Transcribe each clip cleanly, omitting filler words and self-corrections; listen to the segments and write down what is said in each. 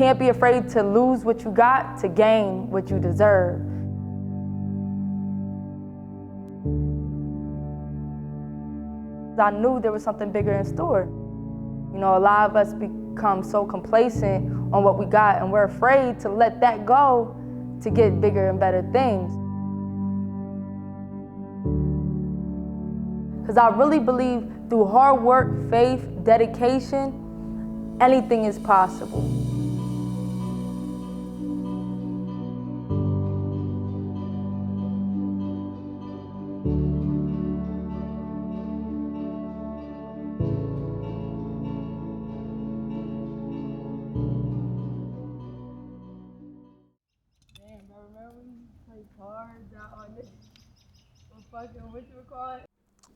can't be afraid to lose what you got to gain what you deserve. I knew there was something bigger in store. You know, a lot of us become so complacent on what we got, and we're afraid to let that go to get bigger and better things. Because I really believe through hard work, faith, dedication, anything is possible.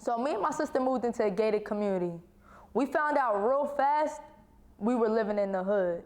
So me and my sister moved into a gated community. We found out real fast we were living in the hood.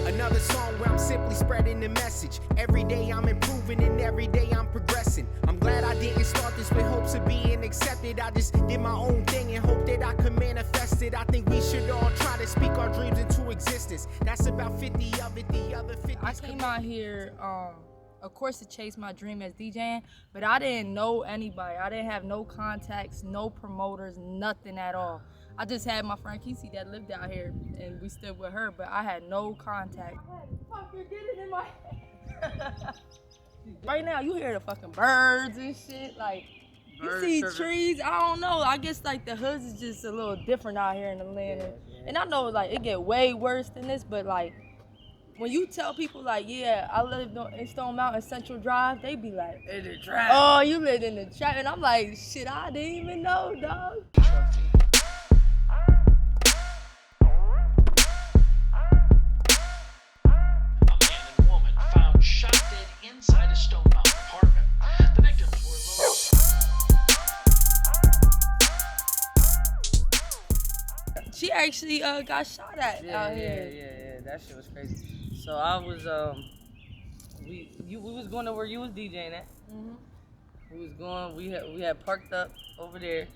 Another song where I'm simply spreading the message. Every day I'm improving and every day I'm progressing. I'm glad I didn't start this with hopes of being accepted. I just did my own thing and hope that I could manifest it. I think we should all try to speak our dreams into existence. That's about 50 of it, the other 50. I came out here, of course, to chase my dream as DJing, but I didn't know anybody. I didn't have no contacts, no promoters, nothing at all. I just had my friend Kesey that lived out here, and we stood with her, but I had no contact. I had to fucking get it in my head. Right now, you hear the fucking birds and shit, like, you see trees, I don't know. I guess, like, the hoods is just a little different out here in the land. And I know, like, it get way worse than this, but, like, when you tell people, like, yeah, I lived in Stone Mountain Central Drive, they be like, in the trap. Oh, you lived in the trap. And I'm like, shit, I didn't even know, dog. Shot dead inside a Stone Mountain apartment. The victims were low. She actually got shot at out here. Yeah, that shit was crazy. So I was, we was going to where you was DJing at. We was going, we had parked up over there,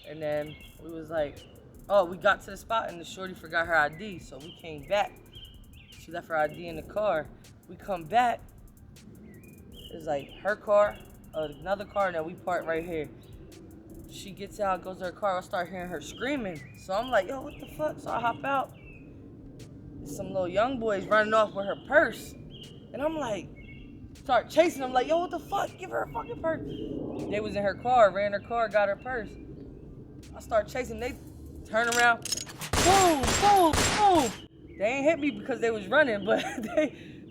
and then we was like, oh, we got to the spot and the shorty forgot her ID, so we came back. She left her ID in the car. We come back, it's like her car, another car, and then we park right here. She gets out, goes to her car, I start hearing her screaming. So I'm like, yo, what the fuck? So I hop out. Some little young boys running off with her purse. And I'm like, start chasing them, like, yo, what the fuck? Give her a fucking purse. They was in her car, ran her car, got her purse. I start chasing, they turn around, boom, boom, boom. They ain't hit me because they was running, but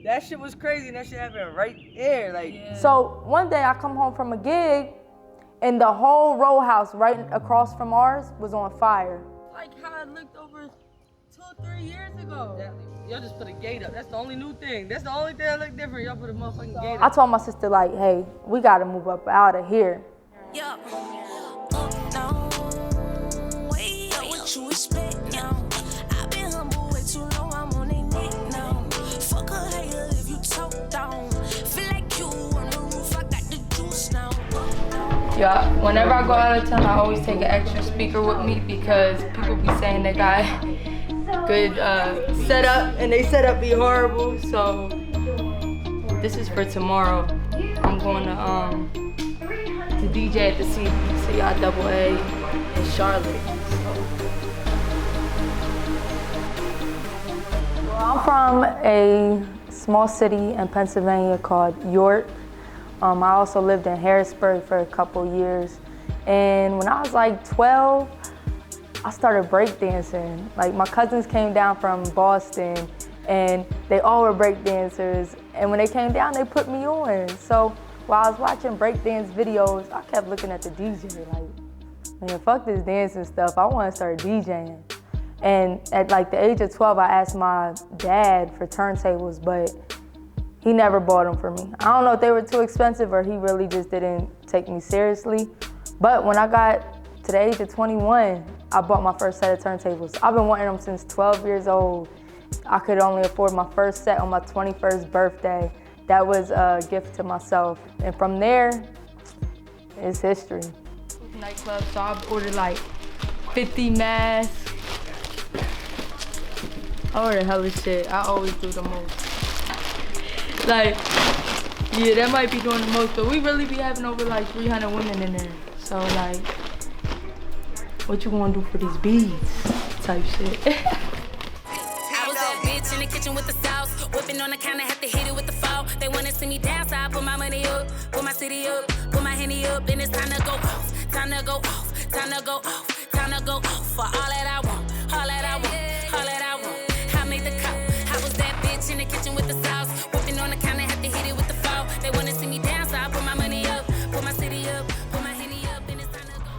that shit was crazy, and that shit happened right there, like. Yeah. So one day I come home from a gig, and the whole row house right across from ours was on fire. Like how I looked over 2 or 3 years ago. Y'all just put a gate up. That's the only new thing. That's the only thing that look different. Y'all put a motherfucking gate up. I told my sister, like, hey, we gotta move up out of here. Yeah. Up now. Way up what you expect now. I've been humble way too long. I'm on a neck now. Fuck a hater if you talk down. Feel like you on the roof. I got the juice now. Yeah, whenever I go out of town, I always take an extra speaker with me because people be saying they got good setup, and they setup be horrible. So this is for tomorrow. I'm going to DJ at the CIAA in Charlotte. I'm from a small city in Pennsylvania called York. I also lived in Harrisburg for a couple years. And when I was like 12, I started breakdancing. Like, my cousins came down from Boston and they all were breakdancers. And when they came down, they put me on. So while I was watching breakdance videos, I kept looking at the DJ like, man, fuck this dancing stuff. I want to start DJing. And at like the age of 12, I asked my dad for turntables, but he never bought them for me. I don't know if they were too expensive or he really just didn't take me seriously. But when I got to the age of 21, I bought my first set of turntables. I've been wanting them since 12 years old. I could only afford my first set on my 21st birthday. that was a gift to myself. And from there, it's history. Nightclub, so I ordered like 50 masks. I ordered hella shit. I always do the most. Like, yeah, that might be doing the most, but we really be having over like 300 women in there. So like, what you gonna do for these beads? Type shit. I was that bitch in the kitchen with the sauce, whipping on the counter, had to hit it with the fall. They wanna see me down, so I put my money up, put my city up, put my henny up, and it's time to go off, time to go off, time to go off, time to go off for all that I want, all that I want, all that I want. I made the call. I was that bitch in the kitchen with the sauce, whipping on the counter, had to hit it with the fall. They wanna see me down, so I put my money up, put my city up, put my henny up, and it's time to go.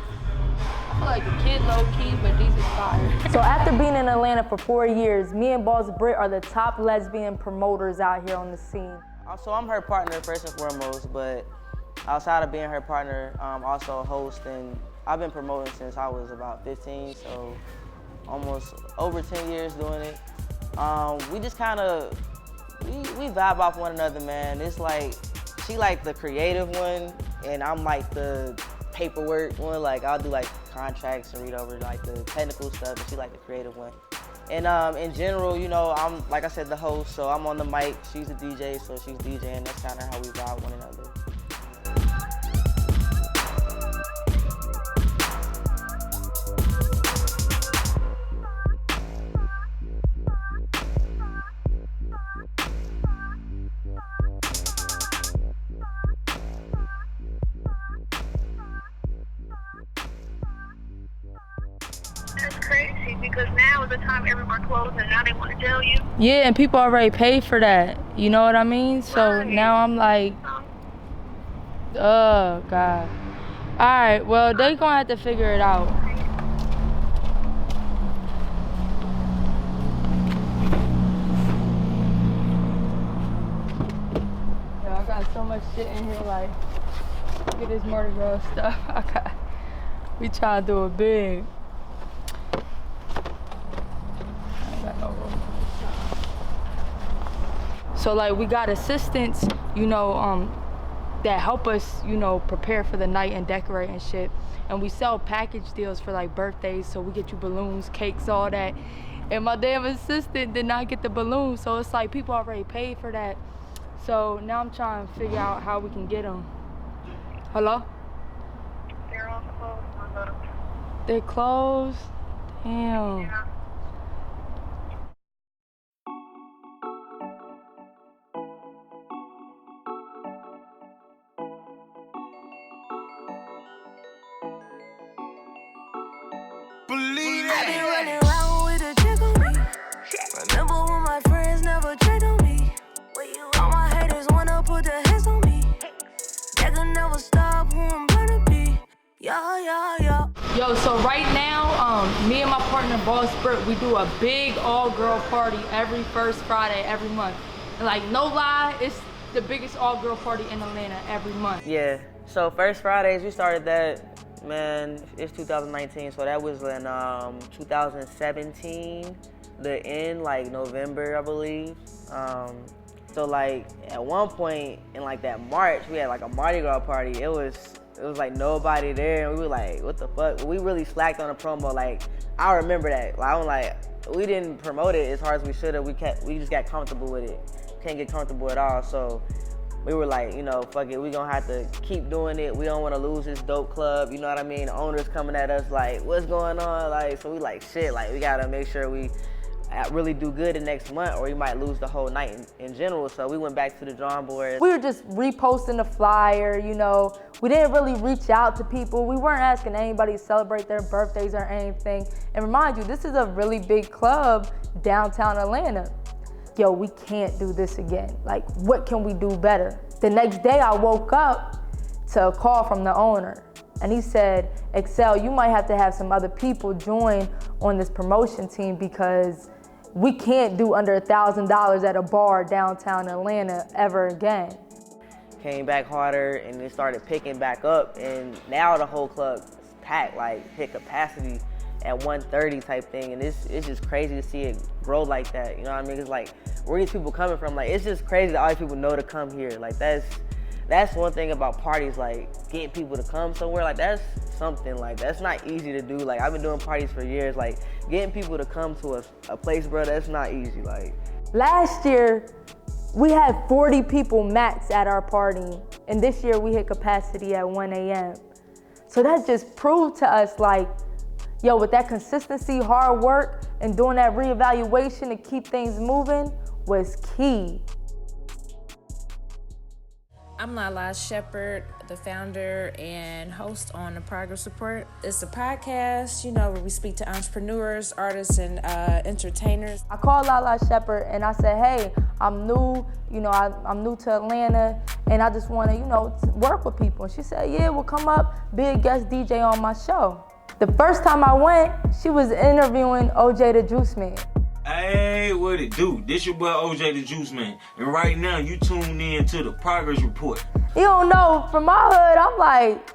I feel like a kid low key, but these is fire. So after being in Atlanta for 4 years, me and Boss Britt are the top lesbian promoters out here on the scene. So I'm her partner first and foremost, but outside of being her partner, also a host, and I've been promoting since I was about 15, so almost over 10 years doing it. We just kind of, we vibe off one another, man. It's like, she like the creative one, and I'm like the paperwork one. Like, I'll do like contracts and read over like the technical stuff, and she like the creative one. And in general, you know, I'm, like I said, the host, so I'm on the mic, she's the DJ, so she's DJing. That's kind of how we vibe one another. That's crazy because now is the time everyone closed and now they want to tell you. Yeah, and people already paid for that. You know what I mean? So Right. now I'm like, oh God. All right, well, they gonna have to figure it out. Yo, I got so much shit in here, like, look at this Mardi Gras stuff. We try to do it big. I ain't got no room. So like we got assistants, you know, that help us, you know, prepare for the night and decorate and shit. And we sell package deals for like birthdays, so we get you balloons, cakes, all that. And my damn assistant did not get the balloons, so it's like people already paid for that. So now I'm trying to figure out how we can get them. Hello? They're all closed, my love. They're closed? Damn. Yeah. I been running around with a chick on me. Remember when my friends never checked on me? All my haters wanna put their hands on me. They can never stop who I'm gonna be. Yeah, yeah, yeah. Yo, so right now, me and my partner, Boss Britt, we do a big all-girl party every first Friday every month. And like, no lie, it's the biggest all-girl party in Atlanta every month. Yeah, so first Fridays, we started that, man, it's 2019, so that was in 2017, the end, like November, I believe. So like, at one point in like that March, we had like a Mardi Gras party. It was like nobody there, and we were like, what the fuck? We really slacked on the promo. Like, I remember that. Like, I was like, we didn't promote it as hard as we should have. We just got comfortable with it. Can't get comfortable at all. So we were like, you know, fuck it. We gonna have to keep doing it. We don't want to lose this dope club. You know what I mean? The owner's coming at us like, what's going on? Like, so we like, shit. Like, we gotta make sure we really do good the next month, or we might lose the whole night in general. So we went back to the drawing board. We were just reposting the flyer, you know. We didn't really reach out to people. We weren't asking anybody to celebrate their birthdays or anything. And remind you, this is a really big club downtown Atlanta. Yo, we can't do this again. Like, what can we do better? The next day I woke up to a call from the owner. And he said, eXeL, you might have to have some other people join on this promotion team because we can't do under $1,000 at a bar downtown Atlanta ever again. Came back harder, and it started picking back up, and now the whole club is packed, like hit capacity at 130 type thing, and it's just crazy to see it grow like that. You know what I mean? It's like where these people coming from? Like, it's just crazy that all these people know to come here. Like, that's one thing about parties, like, getting people to come somewhere. Like, that's something, like, that's not easy to do. Like, I've been doing parties for years. Like, getting people to come to a place, bro, that's not easy. Like, last year, we had 40 people max at our party, and this year we hit capacity at 1 a.m. So that just proved to us, like, yo, with that consistency, hard work, and doing that reevaluation to keep things moving was key. I'm Lala Shepherd, the founder and host on the Progress Report. It's a podcast, where we speak to entrepreneurs, artists, and entertainers. I called Lala Shepherd and I said, hey, I'm new, I'm new to Atlanta, and I just want to, work with people. And she said, yeah, we'll come up, be a guest DJ on my show. The first time I went, she was interviewing OJ the Juice Man. Hey, what it do? This your boy OJ the Juice Man, and right now you tuned in to the Progress Report. You don't know, from my hood, I'm like,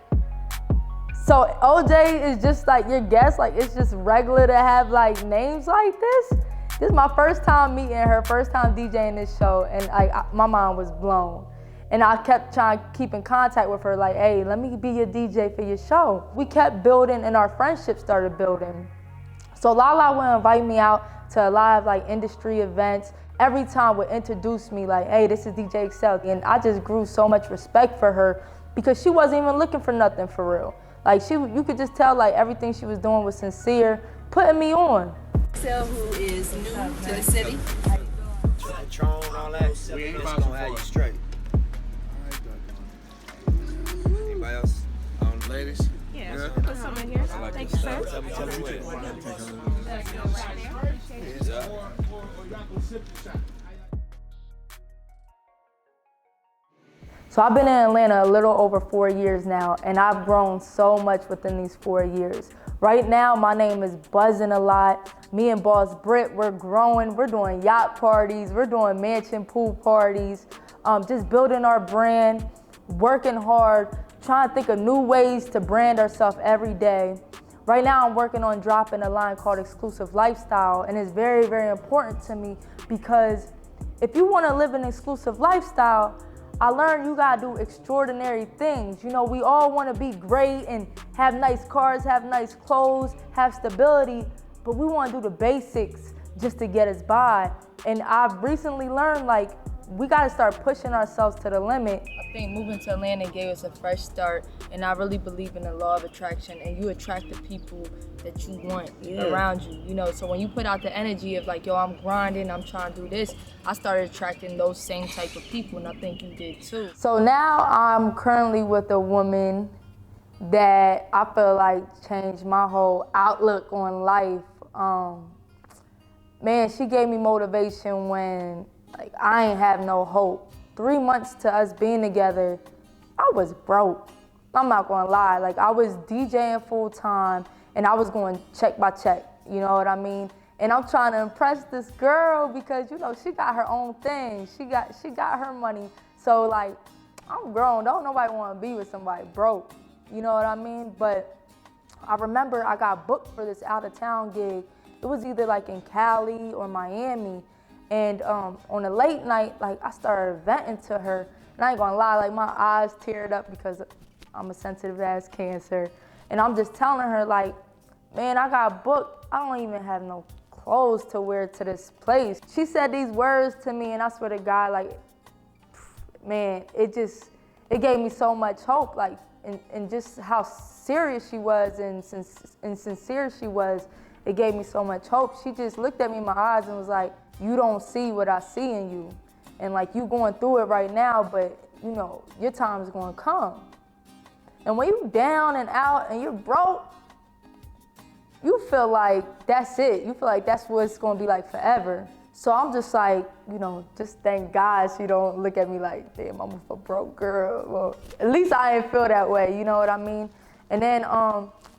so OJ is just like your guest, like it's just regular to have like names like this? This is my first time meeting her, first time DJing this show, and my mind was blown. And I kept trying to keep in contact with her, like, hey, let me be your DJ for your show. We kept building and our friendship started building. So Lala would invite me out to a lot of like industry events. Every time would introduce me like, hey, this is DJ eXeL. And I just grew so much respect for her because she wasn't even looking for nothing for real. Like you could just tell like everything she was doing was sincere, putting me on. eXeL, who is new to the city. Patron, all that. We ain't about to have you straight. Anybody else? Ladies? Yeah, put some in here. Thank you, sir. Tell me So I've been in Atlanta a little over 4 years now, and I've grown so much within these 4 years. Right now, my name is buzzing a lot. Me and Boss Britt, we're growing. We're doing yacht parties. We're doing mansion pool parties. Just building our brand, working hard, trying to think of new ways to brand ourselves every day. Right now, I'm working on dropping a line called Exclusive Lifestyle, and it's very, very important to me because if you want to live an exclusive lifestyle, I learned you gotta do extraordinary things. We all want to be great and have nice cars, have nice clothes, have stability, but we want to do the basics just to get us by. And I've recently learned, like, we gotta start pushing ourselves to the limit. I think moving to Atlanta gave us a fresh start, and I really believe in the law of attraction, and you attract the people that you want around you, So when you put out the energy of like, yo, I'm grinding, I'm trying to do this, I started attracting those same type of people, and I think you did too. So now I'm currently with a woman that I feel like changed my whole outlook on life. Man, she gave me motivation when like I ain't have no hope. 3 months to us being together, I was broke. I'm not gonna lie. Like I was DJing full time and I was going check by check, you know what I mean? And I'm trying to impress this girl because she got her own thing. She got her money. So like I'm grown. Don't nobody wanna be with somebody broke. You know what I mean? But I remember I got booked for this out of town gig. It was either like in Cali or Miami. And on a late night, like I started venting to her, and I ain't gonna lie, like my eyes teared up because I'm a sensitive ass Cancer. And I'm just telling her like, man, I got booked. I don't even have no clothes to wear to this place. She said these words to me, and I swear to God, like, man, it gave me so much hope, like, and just how serious she was and sincere she was, it gave me so much hope. She just looked at me in my eyes and was like, you don't see what I see in you. And like you going through it right now, but your time is gonna come. And when you down and out and you're broke, you feel like that's it. You feel like that's what it's gonna be like forever. So I'm just like, just thank God she don't look at me like, damn, I'm a broke girl. Well, at least I didn't feel that way, you know what I mean? And then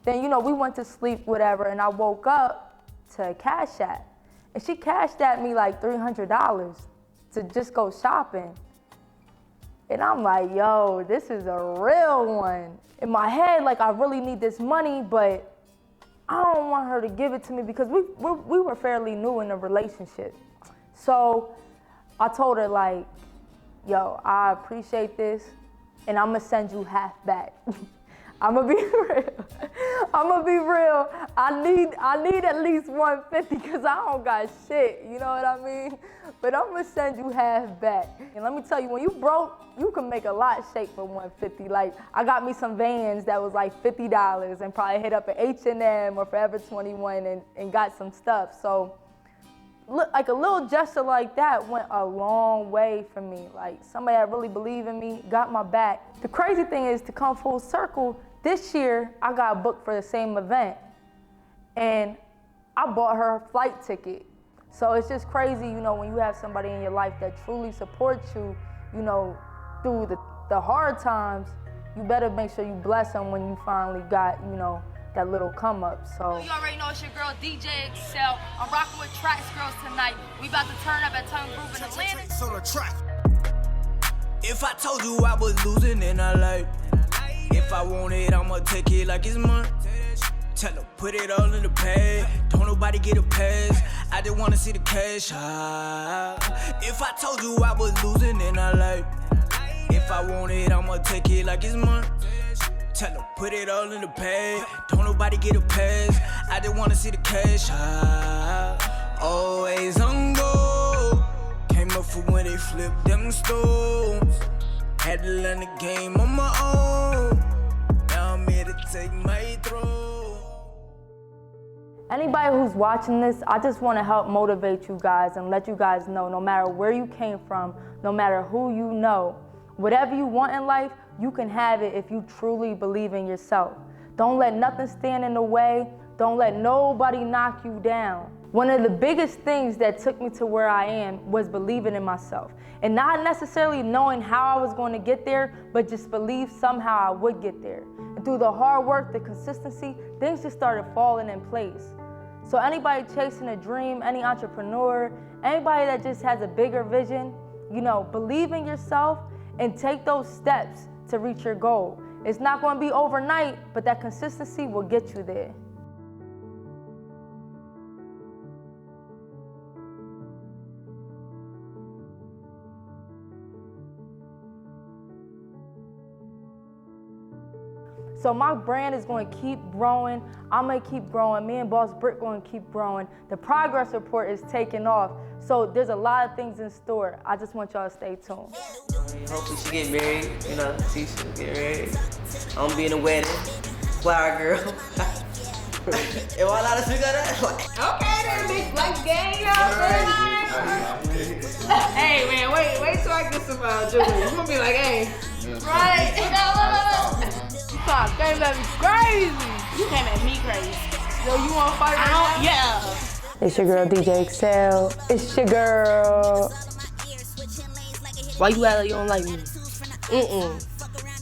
we went to sleep, whatever, and I woke up to a Cash App. And she cashed at me like $300 to just go shopping. And I'm like, yo, this is a real one. In my head, like I really need this money, but I don't want her to give it to me because we were fairly new in a relationship. So I told her like, yo, I appreciate this, and I'm gonna send you half back. I'm gonna be real. I'm gonna be real. I need at least 150 because I don't got shit, you know what I mean? But I'm gonna send you half back. And let me tell you, when you broke, you can make a lot shake for 150. Like, I got me some Vans that was like $50 and probably hit up at H&M or Forever 21 and got some stuff. So, like a little gesture like that went a long way for me. Like, somebody that really believed in me, got my back. The crazy thing is, to come full circle, this year I got booked for the same event and I bought her a flight ticket. So it's just crazy, you know, when you have somebody in your life that truly supports you, you know, through the hard times, you better make sure you bless them when you finally got, you know, that little come up. So you already know it's your girl DJ eXeL. I'm rocking with Tracks Girls tonight. We about to turn up at Tongue Groove in Atlanta. On the track. If I told you I was losing, then I like. If I want it, I'ma take it like it's mine. Tell her, put it all in the bag. Don't nobody get a pass. I just wanna see the cash. If I told you I was losing, then I like. If I want it, I'ma take it like it's mine. Tell her, put it all in the bag. Don't nobody get a pass. I just wanna see the cash. Always on go. Came up for when they flipped them stones. Had to learn the game on my own. Now I'm here to take my throne. Anybody who's watching this, I just want to help motivate you guys and let you guys know, no matter where you came from, no matter who you know, whatever you want in life, you can have it if you truly believe in yourself. Don't let nothing stand in the way. Don't let nobody knock you down. One of the biggest things that took me to where I am was believing in myself. And not necessarily knowing how I was going to get there, but just believe somehow I would get there. And through the hard work, the consistency, things just started falling in place. So anybody chasing a dream, any entrepreneur, anybody that just has a bigger vision, you know, believe in yourself and take those steps to reach your goal. It's not going to be overnight, but that consistency will get you there. So my brand is going to keep growing. I'm going to keep growing. Me and Boss Brick going to keep growing. The progress report is taking off. So there's a lot of things in store. I just want y'all to stay tuned. Hopefully she get married, you know, see she get married. I'm gonna be in a wedding. Flower girl. Am I allowed to speak on that? Okay, then, bitch, like gang, you know what I'm saying? Hey, man, wait till I get some jewelry. You gonna be like, hey. Right? You thought came at me crazy. You came at me crazy. Yo, you wanna fight right now? Yeah. It's your girl, DJ eXeL. It's your girl. Why you act like you don't like me?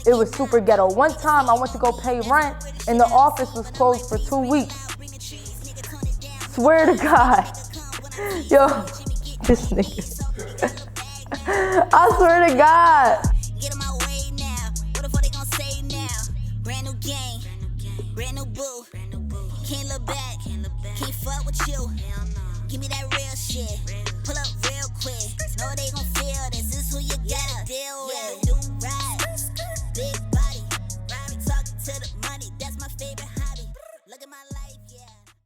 It was super ghetto. One time I went to go pay rent and the office was closed for 2 weeks. Swear to God. Yo, this nigga. I swear to God. Get in my way now. What the fuck they gon' say now? Brand new game, brand new boo. Can't look back, can't fuck with you. Give me that real shit. Pull up real quick. Know they gon'